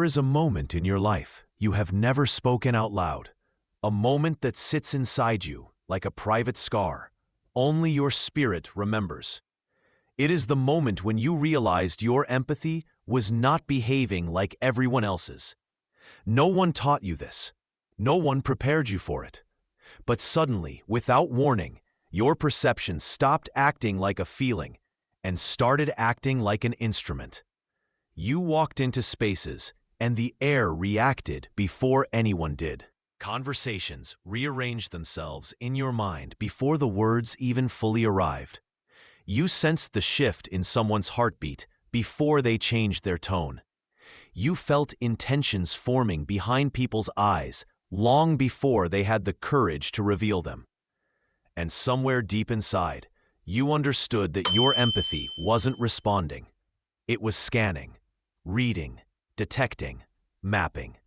There is a moment in your life you have never spoken out loud, a moment that sits inside you like a private scar. Only your spirit remembers. It is the moment when you realized your empathy was not behaving like everyone else's. No one taught you this. No one prepared you for it. But suddenly, without warning, your perception stopped acting like a feeling and started acting like an instrument. You walked into spaces, and the air reacted before anyone did. Conversations rearranged themselves in your mind before the words even fully arrived. You sensed the shift in someone's heartbeat before they changed their tone. You felt intentions forming behind people's eyes long before they had the courage to reveal them. And somewhere deep inside, you understood that your empathy wasn't responding. It was scanning, reading, detecting, mapping.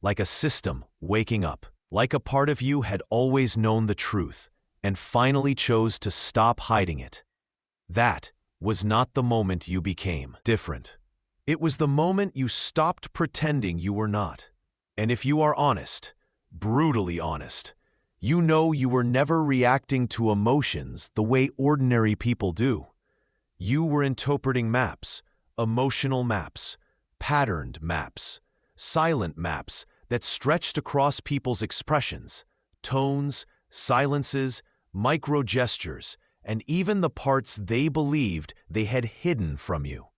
Like a system waking up, like a part of you had always known the truth and finally chose to stop hiding it. That was not the moment you became different. It was the moment you stopped pretending you were not. And if you are honest, brutally honest, you know you were never reacting to emotions the way ordinary people do. You were interpreting maps, emotional maps, patterned maps, silent maps that stretched across people's expressions, tones, silences, micro-gestures, and even the parts they believed they had hidden from you.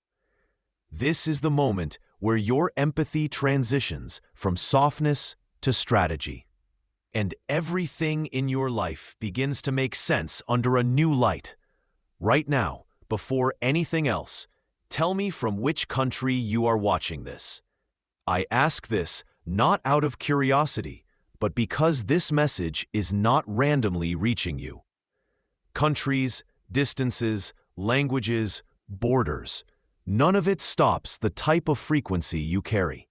This is the moment where your empathy transitions from softness to strategy. And everything in your life begins to make sense under a new light. Right now, before anything else, tell me from which country you are watching this. I ask this not out of curiosity, but because this message is not randomly reaching you. Countries, distances, languages, borders, none of it stops the type of frequency you carry.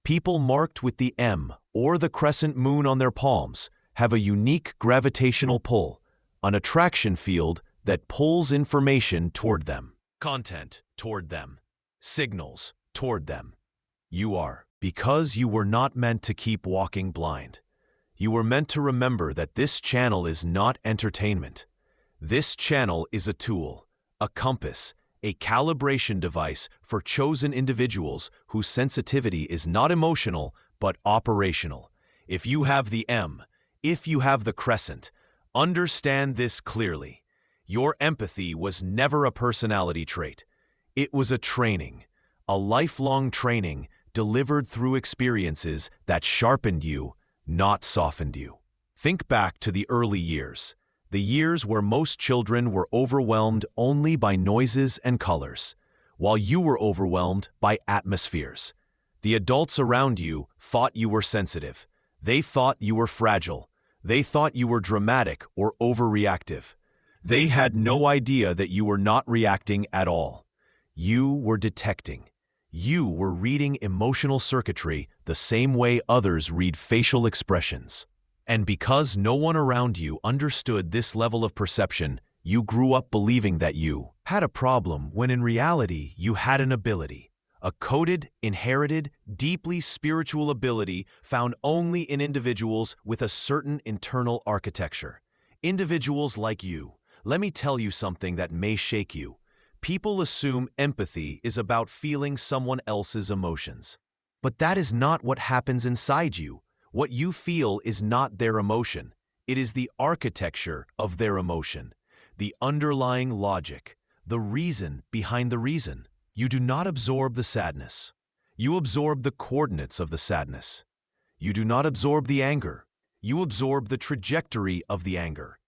People marked with the M or the crescent moon on their palms have a unique gravitational pull, an attraction field that pulls information toward them, content toward them, signals toward them. Because you were not meant to keep walking blind. You were meant to remember that this channel is not entertainment. This channel is a tool, a compass, a calibration device for chosen individuals whose sensitivity is not emotional but operational. If you have the M, if you have the crescent, understand this clearly. Your empathy was never a personality trait. It was a training, a lifelong training delivered through experiences that sharpened you, not softened you. Think back to the early years, the years where most children were overwhelmed only by noises and colors, while you were overwhelmed by atmospheres. The adults around you thought you were sensitive. They thought you were fragile. They thought you were dramatic or overreactive. They had no idea that you were not reacting at all. You were detecting. You were reading emotional circuitry the same way others read facial expressions. And because no one around you understood this level of perception, you grew up believing that you had a problem when in reality you had an ability, a coded, inherited, deeply spiritual ability found only in individuals with a certain internal architecture. Individuals like you. Let me tell you something that may shake you. People assume empathy is about feeling someone else's emotions. But that is not what happens inside you. What you feel is not their emotion. It is the architecture of their emotion, the underlying logic, the reason behind the reason. You do not absorb the sadness. You absorb the coordinates of the sadness. You do not absorb the anger. You absorb the trajectory of the anger.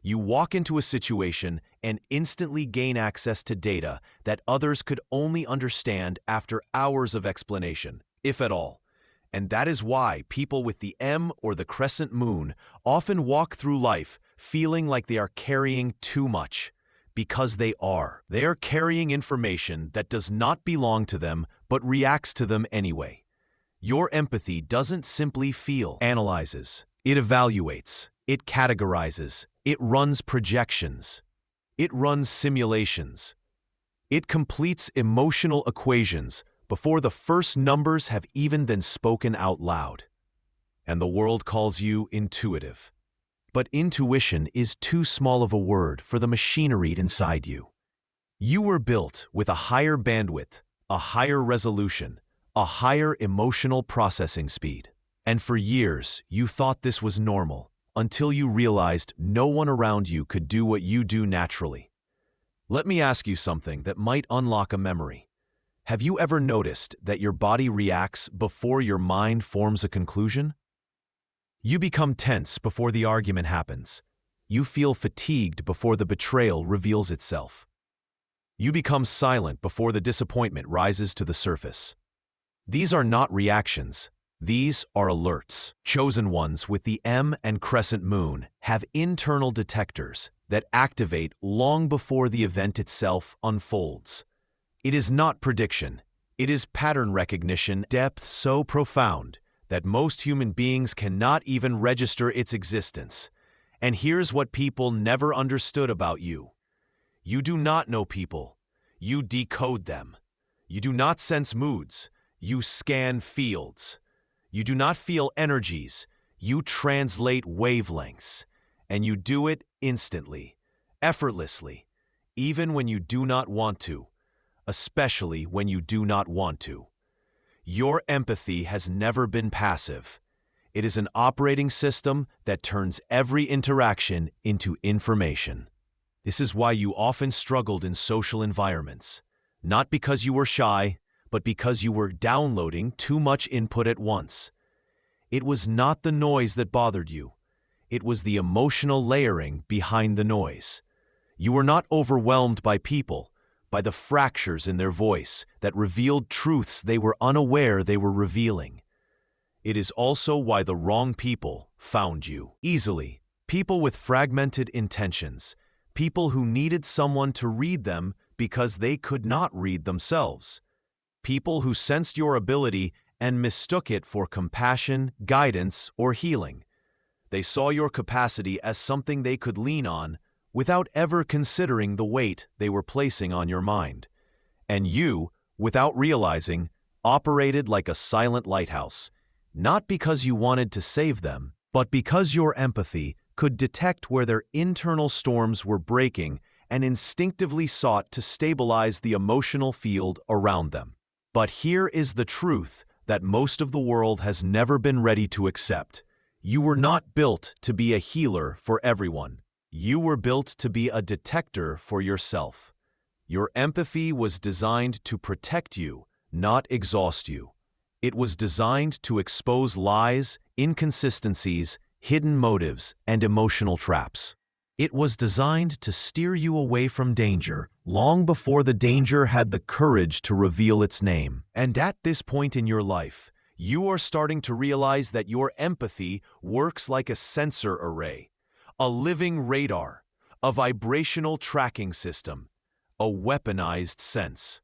You walk into a situation and instantly gain access to data that others could only understand after hours of explanation, if at all. And that is why people with the M or the crescent moon often walk through life feeling like they are carrying too much. Because they are. They are carrying information that does not belong to them but reacts to them anyway. Your empathy doesn't simply feel, analyzes. It evaluates. It categorizes. It runs projections. It runs simulations. It completes emotional equations before the first numbers have even been spoken out loud. And the world calls you intuitive. But intuition is too small of a word for the machinery inside you. You were built with a higher bandwidth, a higher resolution, a higher emotional processing speed. And for years, you thought this was normal, until you realized no one around you could do what you do naturally. Let me ask you something that might unlock a memory. Have you ever noticed that your body reacts before your mind forms a conclusion? You become tense before the argument happens. You feel fatigued before the betrayal reveals itself. You become silent before the disappointment rises to the surface. These are not reactions. These are alerts. Chosen ones with the M and crescent moon have internal detectors that activate long before the event itself unfolds. It is not prediction. It is pattern recognition, depth so profound that most human beings cannot even register its existence. And here's what people never understood about you. You do not know people. You decode them. You do not sense moods. You scan fields. You do not feel energies. You translate wavelengths. And you do it instantly, effortlessly, even when you do not want to, especially when you do not want to. Your empathy has never been passive. It is an operating system that turns every interaction into information. This is why you often struggled in social environments, not because you were shy, but because you were downloading too much input at once. It was not the noise that bothered you. It was the emotional layering behind the noise. You were not overwhelmed by people, by the fractures in their voice that revealed truths they were unaware they were revealing. It is also why the wrong people found you easily. People with fragmented intentions, people who needed someone to read them because they could not read themselves. People who sensed your ability and mistook it for compassion, guidance, or healing. They saw your capacity as something they could lean on without ever considering the weight they were placing on your mind. And you, without realizing, operated like a silent lighthouse, not because you wanted to save them, but because your empathy could detect where their internal storms were breaking and instinctively sought to stabilize the emotional field around them. But here is the truth that most of the world has never been ready to accept. You were not built to be a healer for everyone. You were built to be a detector for yourself. Your empathy was designed to protect you, not exhaust you. It was designed to expose lies, inconsistencies, hidden motives, and emotional traps. It was designed to steer you away from danger long before the danger had the courage to reveal its name. And at this point in your life, you are starting to realize that your empathy works like a sensor array, a living radar, a vibrational tracking system, a weaponized sense.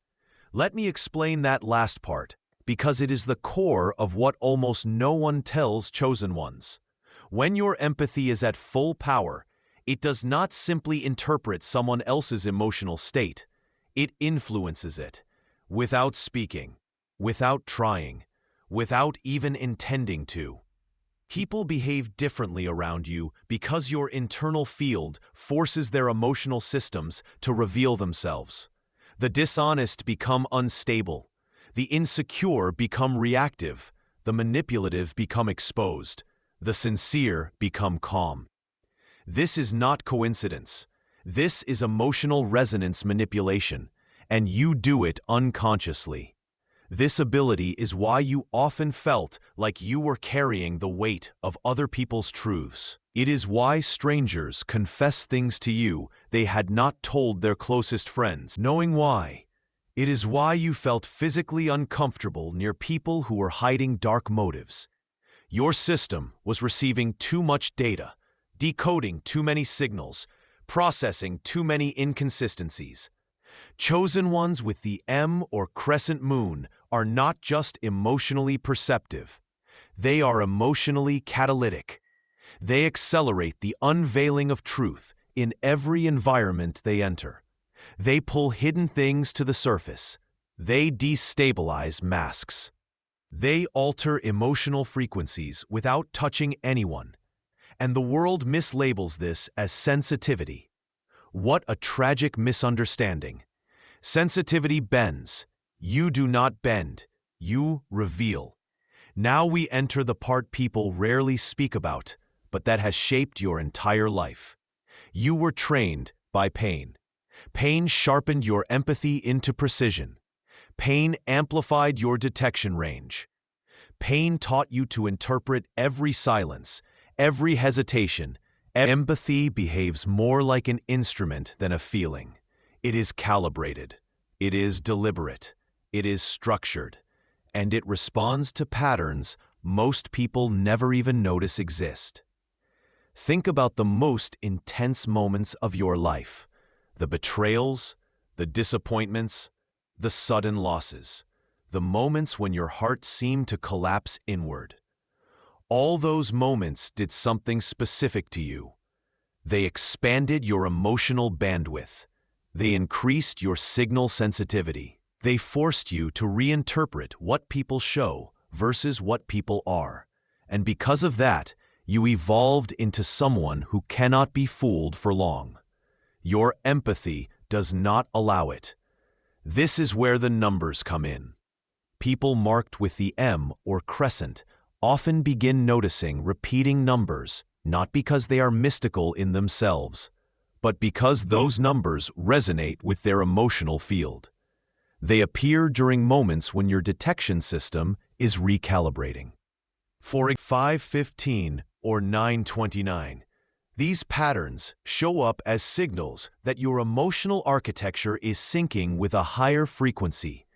Let me explain that last part, because it is the core of what almost no one tells chosen ones. When your empathy is at full power, it does not simply interpret someone else's emotional state. It influences it, without speaking, without trying, without even intending to. People behave differently around you because your internal field forces their emotional systems to reveal themselves. The dishonest become unstable. The insecure become reactive. The manipulative become exposed. The sincere become calm. This is not coincidence. This is emotional resonance manipulation, and you do it unconsciously. This ability is why you often felt like you were carrying the weight of other people's truths. It is why strangers confess things to you they had not told their closest friends, knowing why. It is why you felt physically uncomfortable near people who were hiding dark motives. Your system was receiving too much data, decoding too many signals, processing too many inconsistencies. Chosen ones with the M or crescent moon are not just emotionally perceptive. They are emotionally catalytic. They accelerate the unveiling of truth in every environment they enter. They pull hidden things to the surface. They destabilize masks. They alter emotional frequencies without touching anyone, and the world mislabels this as sensitivity. What a tragic misunderstanding. Sensitivity bends. You do not bend. You reveal. Now we enter the part people rarely speak about, but that has shaped your entire life. You were trained by pain. Pain sharpened your empathy into precision. Pain amplified your detection range. Pain taught you to interpret every silence, every hesitation. Empathy behaves more like an instrument than a feeling. It is calibrated. It is deliberate. It is structured. And it responds to patterns most people never even notice exist. Think about the most intense moments of your life. The betrayals, the disappointments, the sudden losses. The moments when your heart seemed to collapse inward. All those moments did something specific to you. They expanded your emotional bandwidth. They increased your signal sensitivity. They forced you to reinterpret what people show versus what people are. And because of that, you evolved into someone who cannot be fooled for long. Your empathy does not allow it. This is where the numbers come in. People marked with the M or crescent often begin noticing repeating numbers, not because they are mystical in themselves, but because those numbers resonate with their emotional field. They appear during moments when your detection system is recalibrating. For 5:15 or 9:29, these patterns show up as signals that your emotional architecture is syncing with a higher frequency.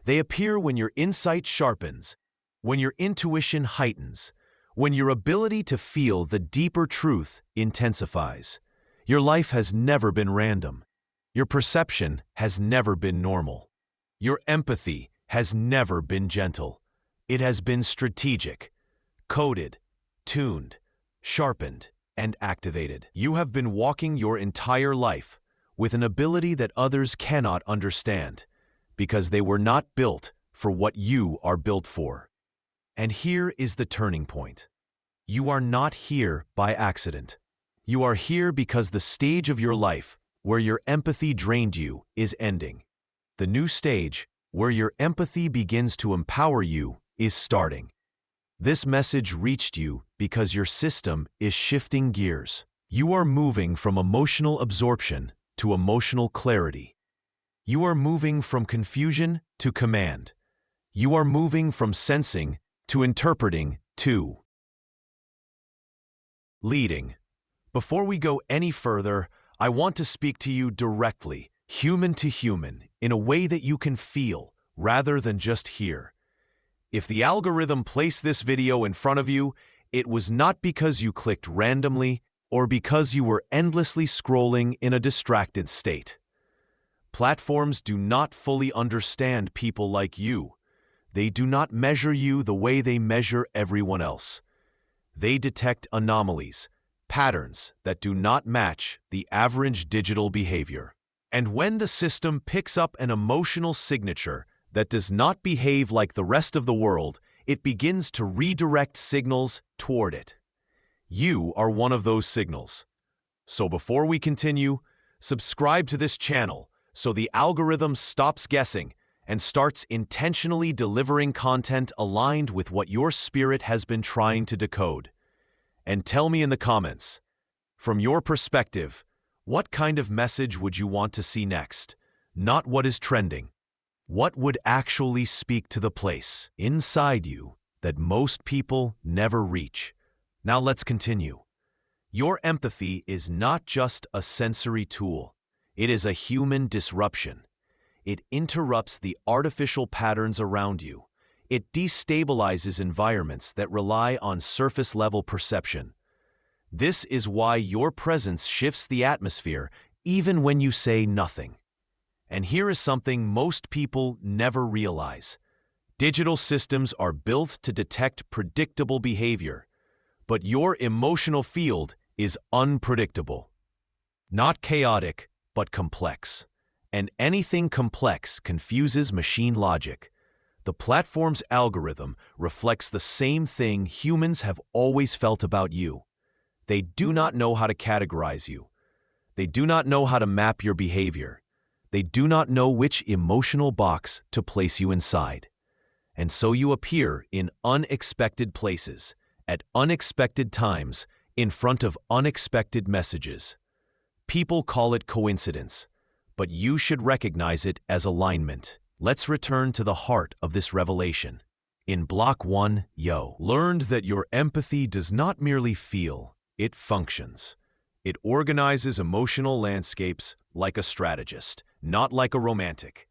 They appear when your insight sharpens, when your intuition heightens, when your ability to feel the deeper truth intensifies. Your life has never been random. Your perception has never been normal. Your empathy has never been gentle. It has been strategic, coded, tuned, sharpened, and activated. You have been walking your entire life with an ability that others cannot understand, because they were not built for what you are built for. And here is the turning point. You are not here by accident. You are here because the stage of your life where your empathy drained you is ending. The new stage, where your empathy begins to empower you, is starting. This message reached you because your system is shifting gears. You are moving from emotional absorption to emotional clarity. You are moving from confusion to command. You are moving from sensing to interpreting to leading. Before we go any further, I want to speak to you directly, human to human, in a way that you can feel rather than just hear. If the algorithm placed this video in front of you, it was not because you clicked randomly or because you were endlessly scrolling in a distracted state. Platforms do not fully understand people like you. They do not measure you the way they measure everyone else. They detect anomalies, patterns that do not match the average digital behavior. And when the system picks up an emotional signature that does not behave like the rest of the world, it begins to redirect signals toward it. You are one of those signals. So before we continue, subscribe to this channel so the algorithm stops guessing and starts intentionally delivering content aligned with what your spirit has been trying to decode. And tell me in the comments, from your perspective, what kind of message would you want to see next? Not what is trending. What would actually speak to the place inside you that most people never reach? Now let's continue. Your empathy is not just a sensory tool. It is a human disruption. It interrupts the artificial patterns around you. It destabilizes environments that rely on surface-level perception. This is why your presence shifts the atmosphere even when you say nothing. And here is something most people never realize. Digital systems are built to detect predictable behavior, but your emotional field is unpredictable. Not chaotic, but complex. and anything complex confuses machine logic. The platform's algorithm reflects the same thing humans have always felt about you. They do not know how to categorize you. They do not know how to map your behavior. They do not know which emotional box to place you inside. And so you appear in unexpected places, at unexpected times, in front of unexpected messages. People call it coincidence, but you should recognize it as alignment. Let's return to the heart of this revelation. In Block 1, Yo learned that your empathy does not merely feel, it functions. It organizes emotional landscapes like a strategist, not like a romantic.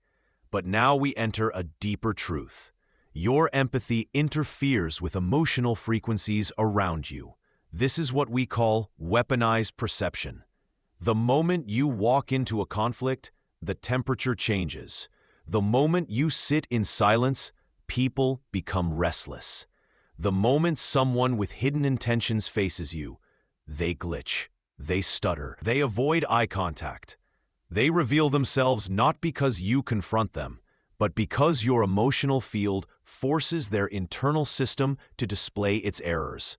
But now we enter a deeper truth. Your empathy interferes with emotional frequencies around you. This is what we call weaponized perception. The moment you walk into a conflict, the temperature changes. The moment you sit in silence, people become restless. The moment someone with hidden intentions faces you, they glitch, they stutter, they avoid eye contact. They reveal themselves not because you confront them, but because your emotional field forces their internal system to display its errors.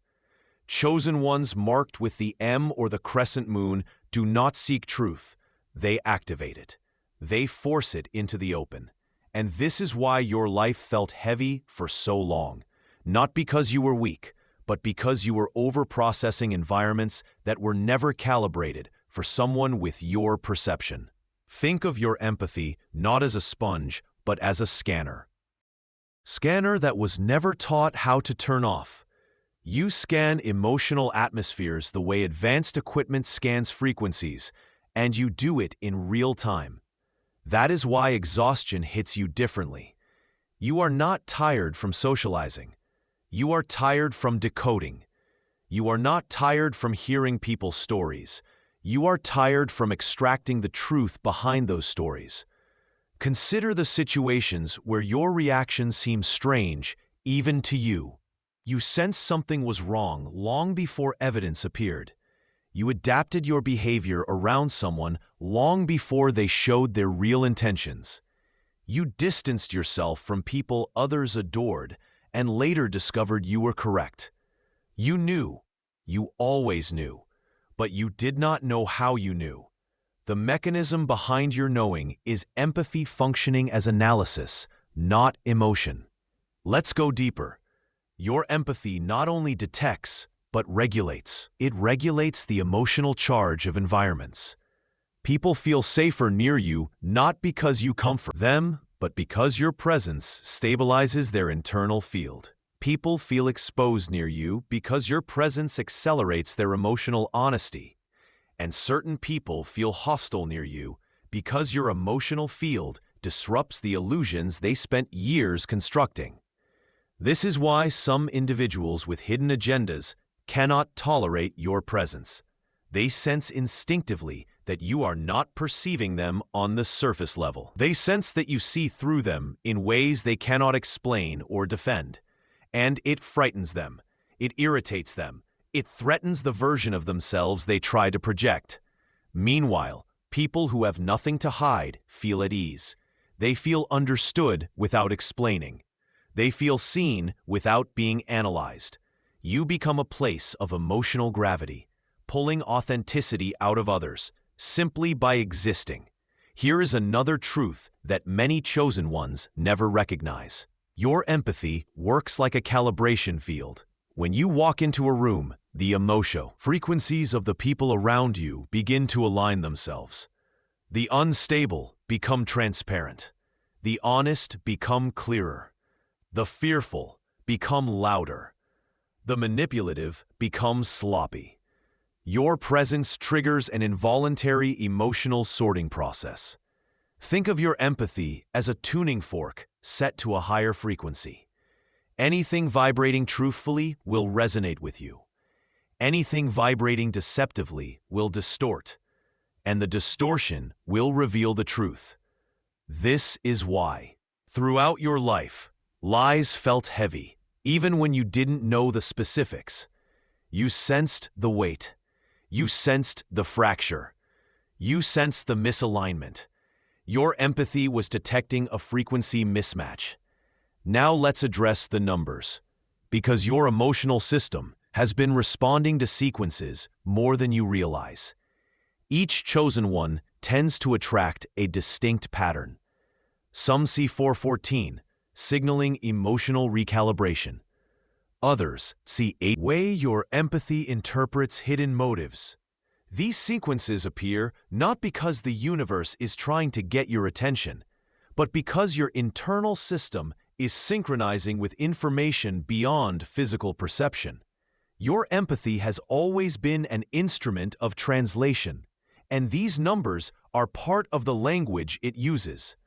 Chosen ones marked with the M or the crescent moon do not seek truth, they activate it. They force it into the open. And this is why your life felt heavy for so long. Not because you were weak, but because you were over-processing environments that were never calibrated for someone with your perception. Think of your empathy not as a sponge, but as a scanner. Scanner that was never taught how to turn off. You scan emotional atmospheres the way advanced equipment scans frequencies, and you do it in real time. That is why exhaustion hits you differently. You are not tired from socializing. You are tired from decoding. You are not tired from hearing people's stories. You are tired from extracting the truth behind those stories. Consider the situations where your reactions seem strange, even to you. You sensed something was wrong long before evidence appeared. You adapted your behavior around someone long before they showed their real intentions. You distanced yourself from people others adored and later discovered you were correct. You knew. You always knew. But you did not know how you knew. The mechanism behind your knowing is empathy functioning as analysis, not emotion. Let's go deeper. Your empathy not only detects, but regulates. It regulates the emotional charge of environments. People feel safer near you not because you comfort them, but because your presence stabilizes their internal field. People feel exposed near you because your presence accelerates their emotional honesty. And certain people feel hostile near you because your emotional field disrupts the illusions they spent years constructing. This is why some individuals with hidden agendas cannot tolerate your presence. They sense instinctively that you are not perceiving them on the surface level. They sense that you see through them in ways they cannot explain or defend. And it frightens them. It irritates them. It threatens the version of themselves they try to project. Meanwhile, people who have nothing to hide feel at ease. They feel understood without explaining. They feel seen without being analyzed. You become a place of emotional gravity, pulling authenticity out of others, simply by existing. Here is another truth that many chosen ones never recognize. Your empathy works like a calibration field. When you walk into a room, the emotional frequencies of the people around you begin to align themselves. The unstable become transparent. The honest become clearer. The fearful become louder. The manipulative become sloppy. Your presence triggers an involuntary emotional sorting process. Think of your empathy as a tuning fork set to a higher frequency. Anything vibrating truthfully will resonate with you. Anything vibrating deceptively will distort, and the distortion will reveal the truth. This is why, throughout your life, lies felt heavy, even when you didn't know the specifics. You sensed the weight. You sensed the fracture. You sensed the misalignment. Your empathy was detecting a frequency mismatch. Now let's address the numbers. Because your emotional system has been responding to sequences more than you realize. Each chosen one tends to attract a distinct pattern. Some see 414, signaling emotional recalibration. Others see 8. Way your empathy interprets hidden motives. These sequences appear not because the universe is trying to get your attention, but because your internal system is synchronizing with information beyond physical perception. Your empathy has always been an instrument of translation, and these numbers are part of the language it uses.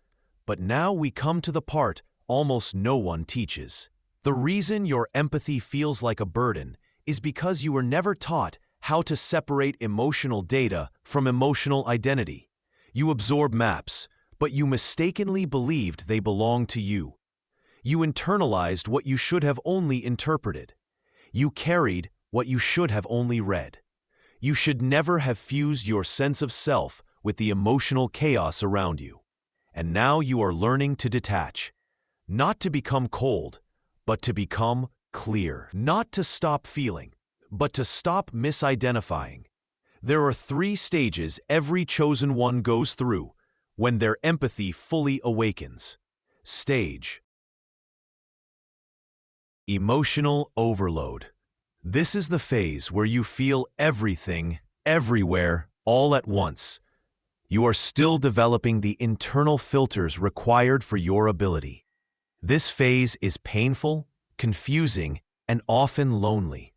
But now we come to the part almost no one teaches. The reason your empathy feels like a burden is because you were never taught how to separate emotional data from emotional identity. You absorb maps, but you mistakenly believed they belonged to you. You internalized what you should have only interpreted. You carried what you should have only read. You should never have fused your sense of self with the emotional chaos around you. And now you are learning to detach, not to become cold, but to become clear. Not to stop feeling, but to stop misidentifying. There are 3 stages every chosen one goes through when their empathy fully awakens. Stage: emotional overload. This is the phase where you feel everything, everywhere, all at once. You are still developing the internal filters required for your ability. This phase is painful, confusing, and often lonely,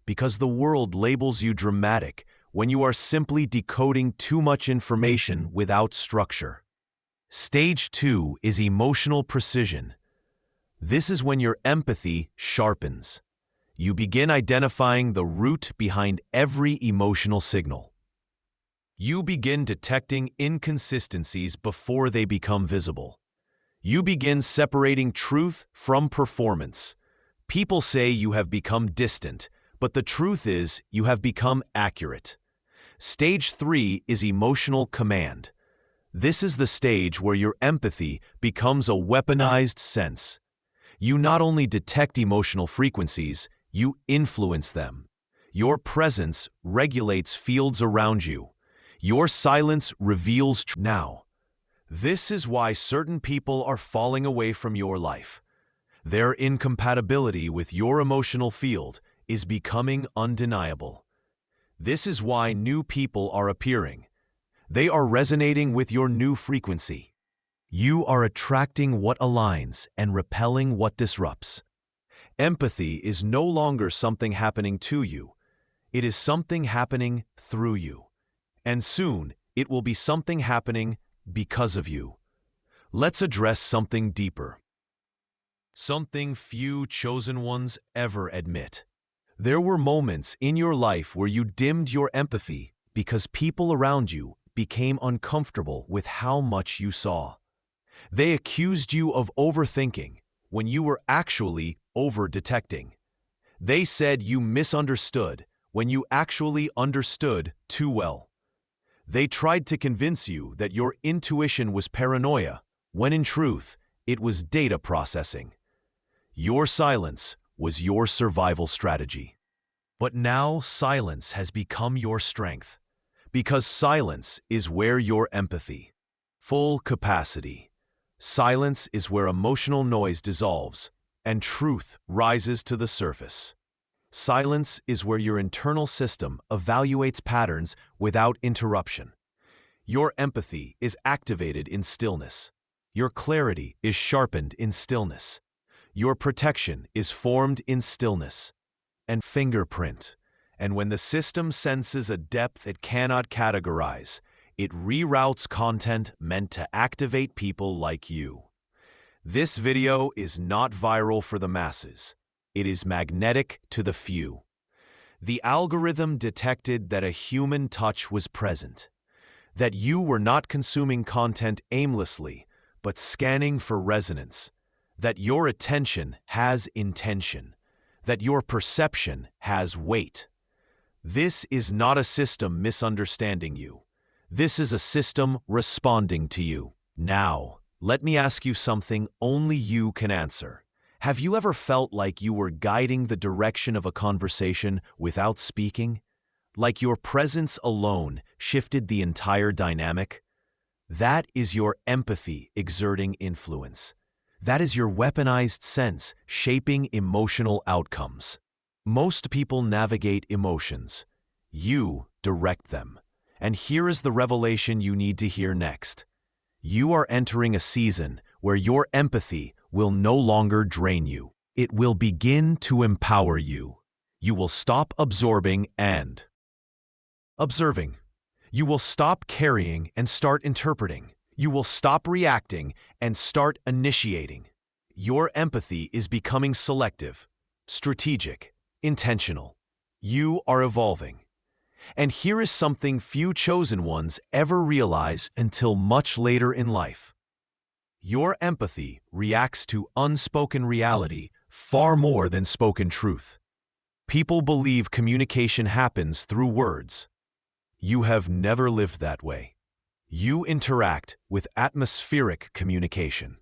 because the world labels you dramatic when you are simply decoding too much information without structure. Stage 2 is emotional precision. This is when your empathy sharpens. You begin identifying the root behind every emotional signal. You begin detecting inconsistencies before they become visible. You begin separating truth from performance. People say you have become distant, but the truth is you have become accurate. Stage 3 is emotional command. This is the stage where your empathy becomes a weaponized sense. You not only detect emotional frequencies, you influence them. Your presence regulates fields around you. Your silence reveals truth. Now, this is why certain people are falling away from your life. Their incompatibility with your emotional field is becoming undeniable. This is why new people are appearing. They are resonating with your new frequency. You are attracting what aligns and repelling what disrupts. Empathy is no longer something happening to you. It is something happening through you. And soon, it will be something happening because of you. Let's address something deeper. Something few chosen ones ever admit. There were moments in your life where you dimmed your empathy because people around you became uncomfortable with how much you saw. They accused you of overthinking when you were actually over-detecting. They said you misunderstood when you actually understood too well. They tried to convince you that your intuition was paranoia, when in truth, it was data processing. Your silence was your survival strategy. But now silence has become your strength, because silence is where your empathy, full capacity. Silence is where emotional noise dissolves and truth rises to the surface. Silence is where your internal system evaluates patterns without interruption. Your empathy is activated in stillness. Your clarity is sharpened in stillness. Your protection is formed in stillness. And fingerprint. And when the system senses a depth it cannot categorize, it reroutes content meant to activate people like you. This video is not viral for the masses. It is magnetic to the few. The algorithm detected that a human touch was present, that you were not consuming content aimlessly, but scanning for resonance, that your attention has intention, that your perception has weight. This is not a system misunderstanding you. This is a system responding to you. Now, let me ask you something only you can answer. Have you ever felt like you were guiding the direction of a conversation without speaking? Like your presence alone shifted the entire dynamic? That is your empathy exerting influence. That is your weaponized sense shaping emotional outcomes. Most people navigate emotions. You direct them. And here is the revelation you need to hear next. You are entering a season where your empathy will no longer drain you. It will begin to empower you. You will stop absorbing and observing. You will stop carrying and start interpreting. You will stop reacting and start initiating. Your empathy is becoming selective, strategic, intentional. You are evolving. And here is something few chosen ones ever realize until much later in life. Your empathy reacts to unspoken reality far more than spoken truth. People believe communication happens through words. You have never lived that way. You interact with atmospheric communication,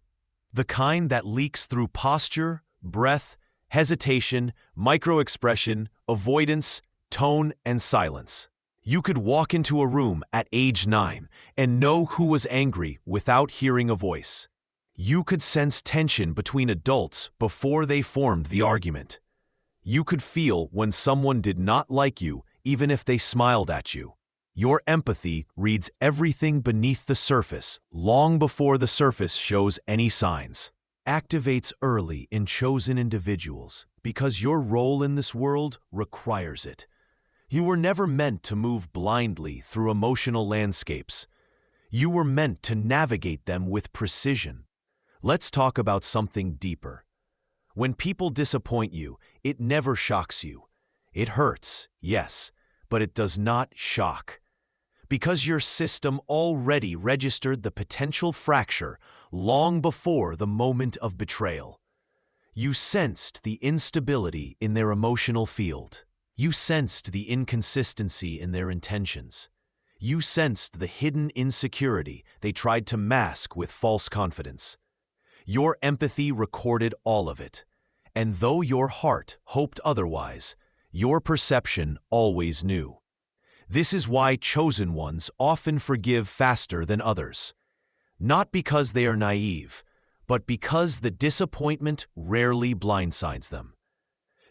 the kind that leaks through posture, breath, hesitation, microexpression, avoidance, tone, and silence. You could walk into a room at age 9 and know who was angry without hearing a voice. You could sense tension between adults before they formed the argument. You could feel when someone did not like you, even if they smiled at you. Your empathy reads everything beneath the surface long before the surface shows any signs. Activates early in chosen individuals because your role in this world requires it. You were never meant to move blindly through emotional landscapes. You were meant to navigate them with precision. Let's talk about something deeper. When people disappoint you, it never shocks you. It hurts, yes, but it does not shock. Because your system already registered the potential fracture long before the moment of betrayal. You sensed the instability in their emotional field. You sensed the inconsistency in their intentions. You sensed the hidden insecurity they tried to mask with false confidence. Your empathy recorded all of it. And though your heart hoped otherwise, your perception always knew. This is why chosen ones often forgive faster than others. Not because they are naive, but because the disappointment rarely blindsides them.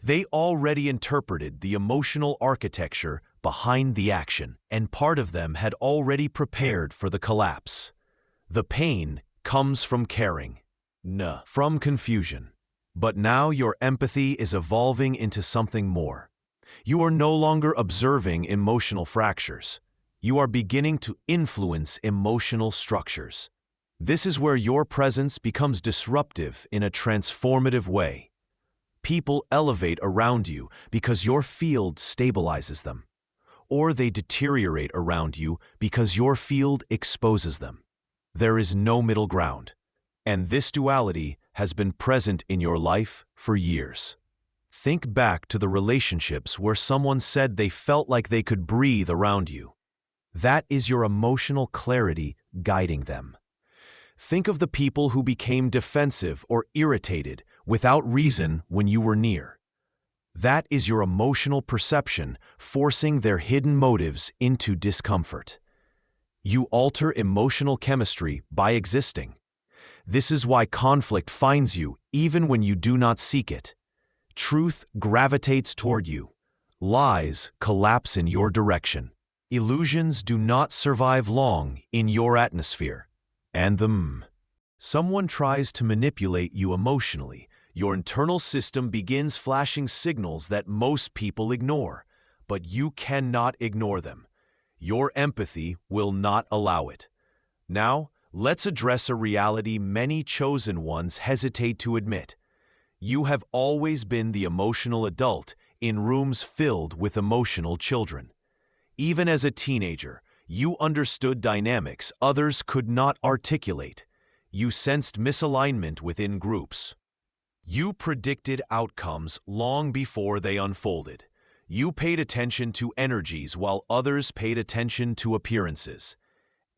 They already interpreted the emotional architecture behind the action, and part of them had already prepared for the collapse. The pain comes from caring, from confusion. But now your empathy is evolving into something more. You are no longer observing emotional fractures. You are beginning to influence emotional structures. This is where your presence becomes disruptive in a transformative way. People elevate around you because your field stabilizes them, or they deteriorate around you because your field exposes them. There is no middle ground, and this duality has been present in your life for years. Think back to the relationships where someone said they felt like they could breathe around you. That is your emotional clarity guiding them. Think of the people who became defensive or irritated without reason when you were near. That is your emotional perception forcing their hidden motives into discomfort. You alter emotional chemistry by existing. This is why conflict finds you even when you do not seek it. Truth gravitates toward you. Lies collapse in your direction. Illusions do not survive long in your atmosphere. And someone tries to manipulate you emotionally. Your internal system begins flashing signals that most people ignore, but you cannot ignore them. Your empathy will not allow it. Now, let's address a reality many chosen ones hesitate to admit. You have always been the emotional adult in rooms filled with emotional children. Even as a teenager, you understood dynamics others could not articulate. You sensed misalignment within groups. You predicted outcomes long before they unfolded. You paid attention to energies while others paid attention to appearances.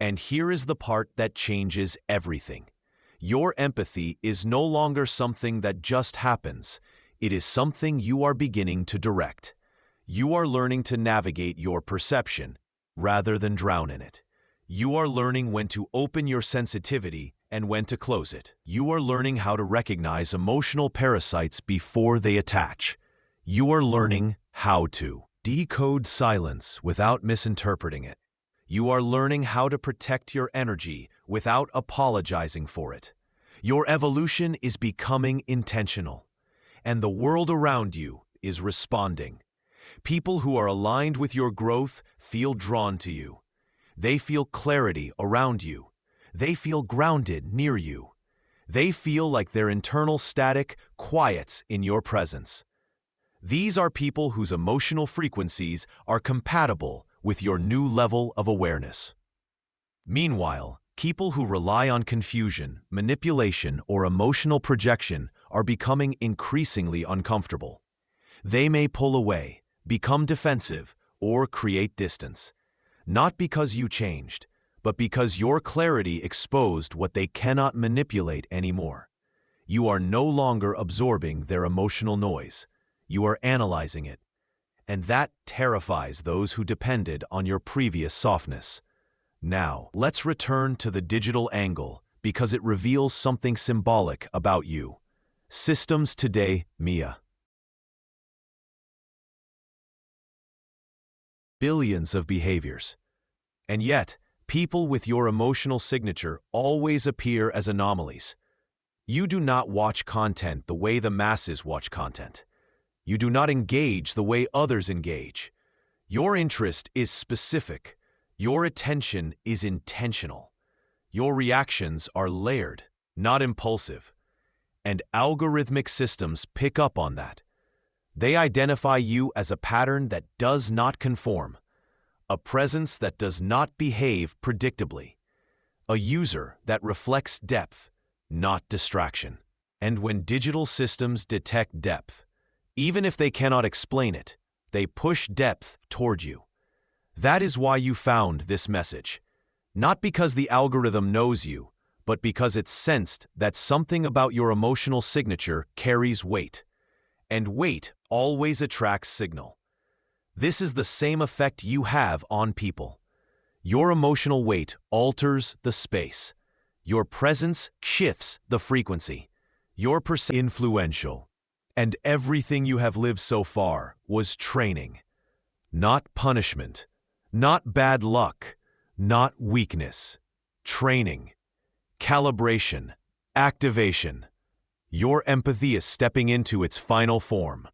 And here is the part that changes everything. Your empathy is no longer something that just happens. It is something you are beginning to direct. You are learning to navigate your perception rather than drown in it. You are learning when to open your sensitivity and when to close it. You are learning how to recognize emotional parasites before they attach. You are learning how to decode silence without misinterpreting it. You are learning how to protect your energy without apologizing for it. Your evolution is becoming intentional, and the world around you is responding. People who are aligned with your growth feel drawn to you. They feel clarity around you. They feel grounded near you. They feel like their internal static quiets in your presence. These are people whose emotional frequencies are compatible with your new level of awareness. Meanwhile, people who rely on confusion, manipulation, or emotional projection are becoming increasingly uncomfortable. They may pull away, become defensive, or create distance, not because you changed, but because your clarity exposed what they cannot manipulate anymore. You are no longer absorbing their emotional noise. You are analyzing it, and that terrifies those who depended on your previous softness. Now, let's return to the digital angle because it reveals something symbolic about you. Systems today, Mia. Billions of behaviors. And yet, people with your emotional signature always appear as anomalies. You do not watch content the way the masses watch content. You do not engage the way others engage. Your interest is specific. Your attention is intentional. Your reactions are layered, not impulsive. And algorithmic systems pick up on that. They identify you as a pattern that does not conform, a presence that does not behave predictably, a user that reflects depth, not distraction. And when digital systems detect depth, even if they cannot explain it, they push depth toward you. That is why you found this message. Not because the algorithm knows you, but because it sensed that something about your emotional signature carries weight. And weight always attracts signal. This is the same effect you have on people. Your emotional weight alters the space. Your presence shifts the frequency. Your perception is influential. And everything you have lived so far was training, not punishment, not bad luck, not weakness. Training, calibration, activation. Your empathy is stepping into its final form.